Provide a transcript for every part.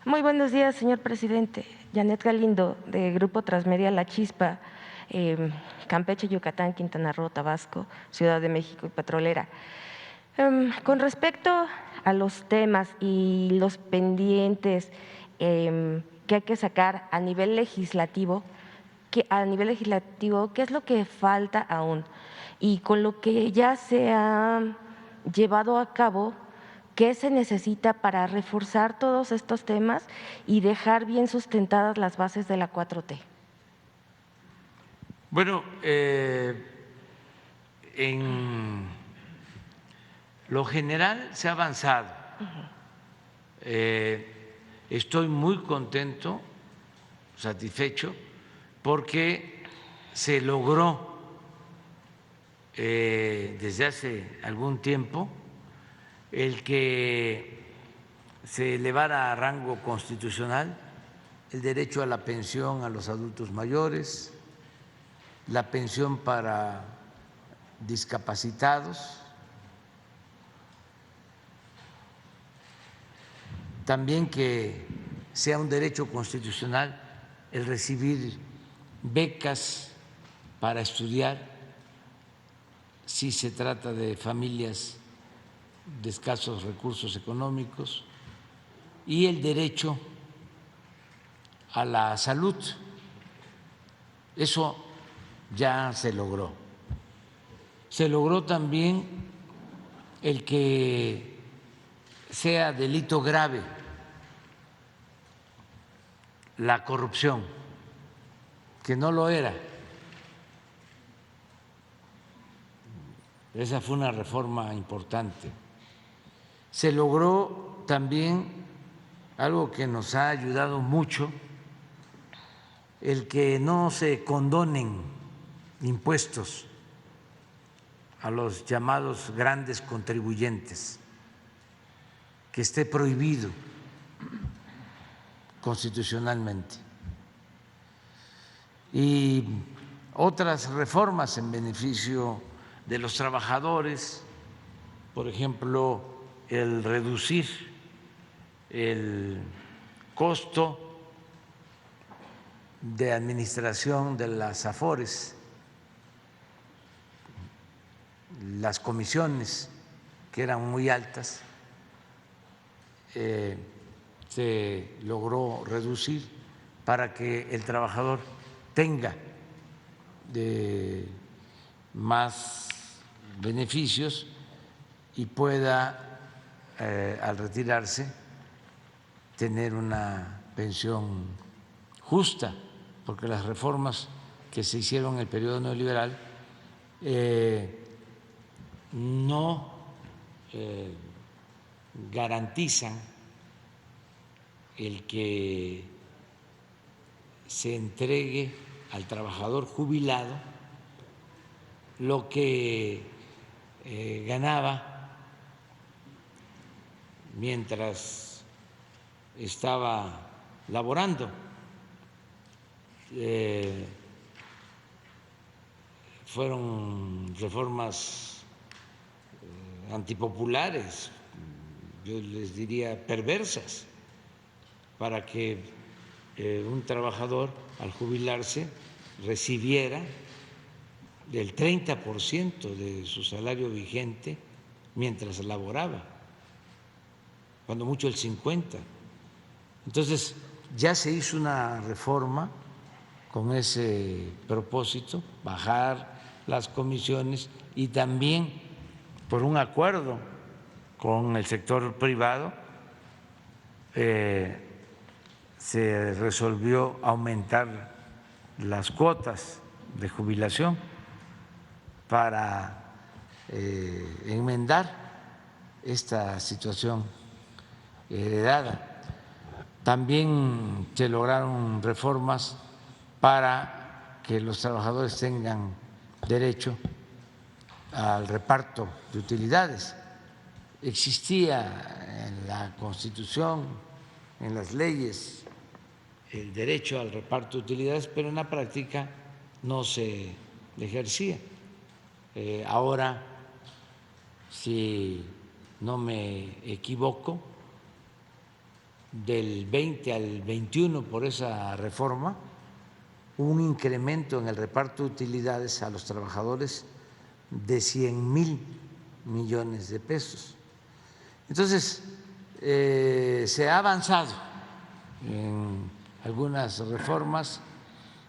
Muy buenos días, señor presidente. Janet Galindo, de Grupo Transmedia La Chispa, Campeche, Yucatán, Quintana Roo, Tabasco, Ciudad de México y Petrolera. Con respecto a los temas y los pendientes que hay que sacar a nivel legislativo, ¿qué es lo que falta aún? Y con lo que ya se ha llevado a cabo, ¿qué se necesita para reforzar todos estos temas y dejar bien sustentadas las bases de la 4T? Bueno, en lo general se ha avanzado. Estoy muy contento, satisfecho, porque se logró desde hace algún tiempo el que se elevara a rango constitucional el derecho a la pensión a los adultos mayores, la pensión para discapacitados, también que sea un derecho constitucional el recibir becas para estudiar si se trata de familias de escasos recursos económicos, y el derecho a la salud. Eso ya se logró. Se logró también el que sea delito grave la corrupción, que no lo era. Esa fue una reforma importante. Se logró también algo que nos ha ayudado mucho, el que no se condonen impuestos a los llamados grandes contribuyentes, que esté prohibido constitucionalmente. Y otras reformas en beneficio de los trabajadores, por ejemplo, el reducir el costo de administración de las AFORES, las comisiones que eran muy altas, se logró reducir para que el trabajador tenga más beneficios y pueda, al retirarse, tener una pensión justa, porque las reformas que se hicieron en el periodo neoliberal no garantizan el que se entregue al trabajador jubilado lo que ganaba mientras estaba laborando. Fueron reformas antipopulares, yo les diría perversas, para que un trabajador al jubilarse recibiera del 30% de su salario vigente mientras laboraba, cuando mucho el 50%. Entonces ya se hizo una reforma con ese propósito, bajar las comisiones, y también por un acuerdo con el sector privado se resolvió aumentar las cuotas de jubilación para enmendar esta situación heredada. También se lograron reformas para que los trabajadores tengan derecho al reparto de utilidades. Existía en la Constitución, en las leyes, el derecho al reparto de utilidades, pero en la práctica no se ejercía. Ahora, si no me equivoco, del 20 al 21 por esa reforma, hubo un incremento en el reparto de utilidades a los trabajadores de 100,000 millones de pesos. Entonces, se ha avanzado en algunas reformas,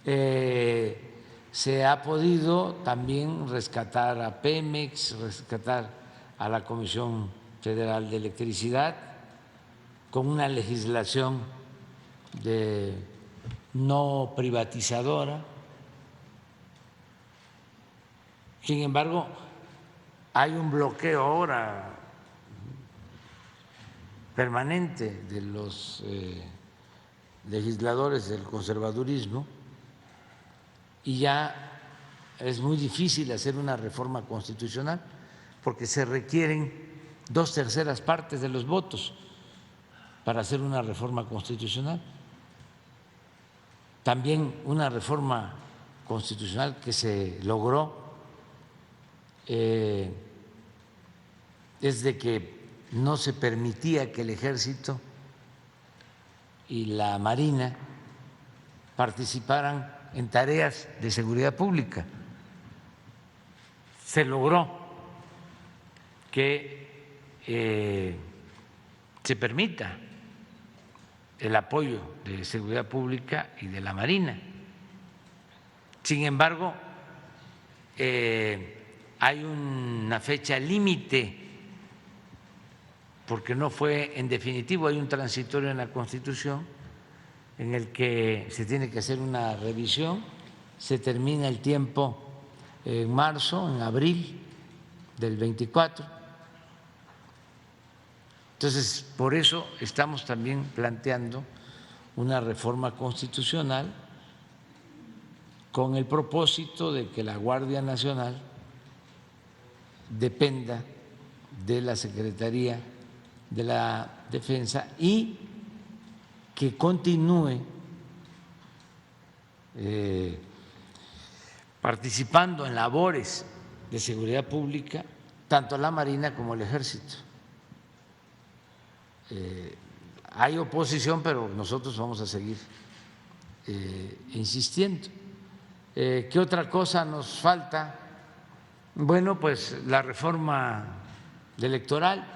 se ha podido también rescatar a Pemex, rescatar a la Comisión Federal de Electricidad con una legislación no privatizadora. Sin embargo, hay un bloqueo ahora permanente de los legisladores del conservadurismo y ya es muy difícil hacer una reforma constitucional porque se requieren 2/3 partes de los votos para hacer una reforma constitucional. También una reforma constitucional que se logró es de que no se permitía que el Ejército y la Marina participaran en tareas de seguridad pública. Se logró que se permita el apoyo de seguridad pública y de la Marina. Sin embargo, hay una fecha límite porque no fue en definitivo, hay un transitorio en la Constitución en el que se tiene que hacer una revisión, se termina el tiempo en marzo, en abril del 24. Entonces, por eso estamos también planteando una reforma constitucional con el propósito de que la Guardia Nacional dependa de la Secretaría de la Defensa y que continúe participando en labores de seguridad pública tanto la Marina como el Ejército. Hay oposición, pero nosotros vamos a seguir insistiendo. ¿Qué otra cosa nos falta? Bueno, pues la reforma electoral,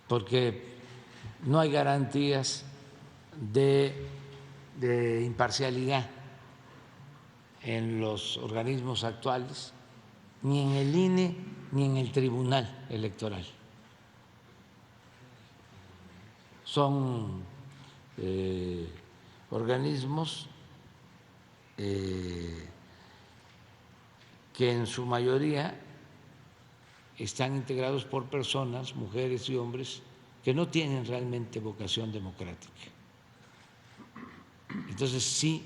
porque no hay garantías de imparcialidad en los organismos actuales, ni en el INE ni en el Tribunal Electoral. Son organismos que en su mayoría están integrados por personas, mujeres y hombres, que no tienen realmente vocación democrática. Entonces sí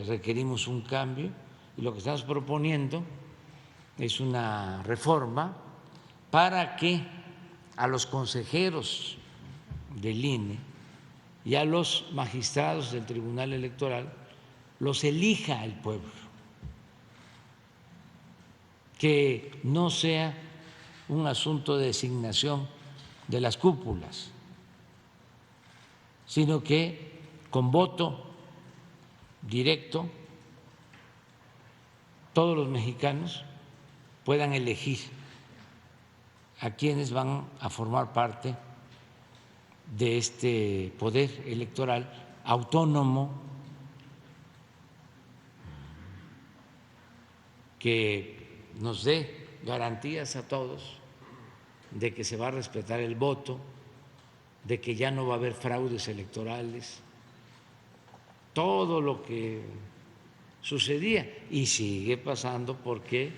requerimos un cambio y lo que estamos proponiendo es una reforma para que a los consejeros del INE y a los magistrados del Tribunal Electoral los elija el pueblo, que no sea un asunto de designación de las cúpulas, sino que con voto directo todos los mexicanos puedan elegir a quienes van a formar parte de este poder electoral autónomo que nos dé garantías a todos de que se va a respetar el voto, de que ya no va a haber fraudes electorales, todo lo que sucedía y sigue pasando porque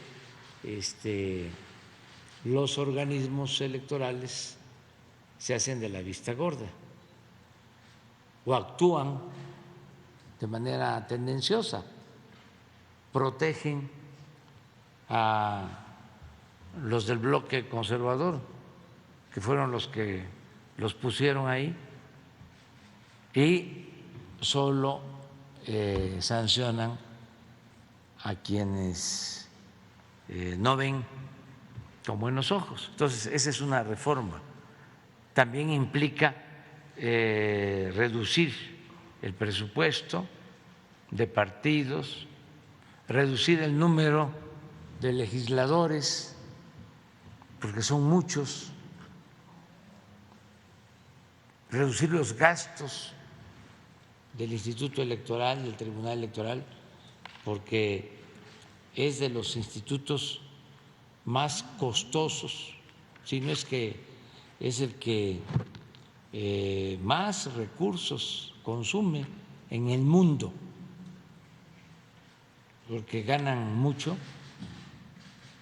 los organismos electorales se hacen de la vista gorda o actúan de manera tendenciosa, protegen a los del bloque conservador, que fueron los que los pusieron ahí, y solo sancionan a quienes no ven con buenos ojos. Entonces, esa es una reforma. También implica reducir el presupuesto de partidos, reducir el número de legisladores, porque son muchos, reducir los gastos del Instituto Electoral, del Tribunal Electoral, porque es de los institutos más costosos, si no es que es el que más recursos consume en el mundo, porque ganan mucho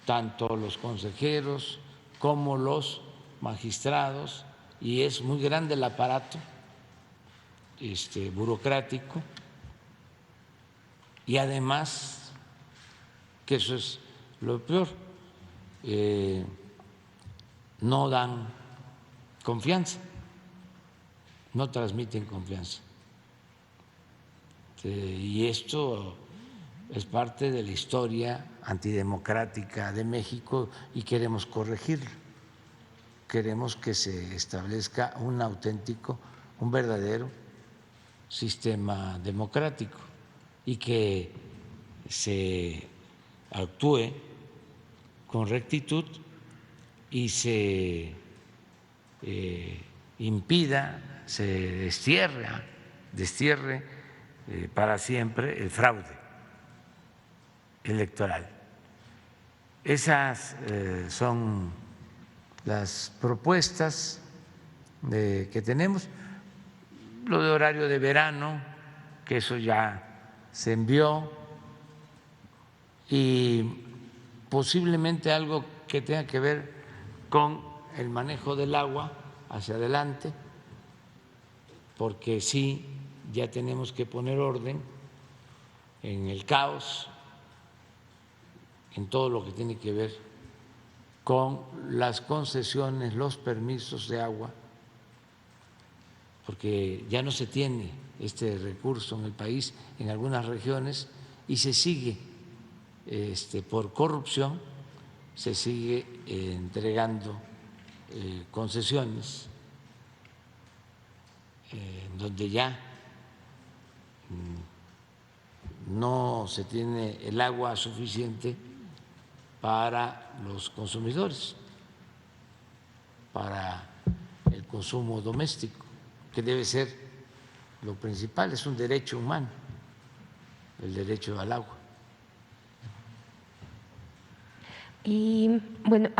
tanto los consejeros como los magistrados, y es muy grande el aparato burocrático, y además, que eso es lo peor, no dan confianza, no transmiten confianza. Y esto es parte de la historia antidemocrática de México y queremos corregirlo. Queremos que se establezca un auténtico, un verdadero sistema democrático y que se actúe con rectitud y se impida, se destierre para siempre el fraude electoral. Esas son las propuestas que tenemos. Lo de horario de verano, que eso ya se envió, y posiblemente algo que tenga que ver con el manejo del agua hacia adelante, porque sí, ya tenemos que poner orden en el caos, en todo lo que tiene que ver con las concesiones, los permisos de agua, porque ya no se tiene este recurso en el país, en algunas regiones, y se sigue, por corrupción, se sigue entregando concesiones donde ya no se tiene el agua suficiente para los consumidores, para el consumo doméstico, que debe ser lo principal, es un derecho humano, el derecho al agua. Y bueno,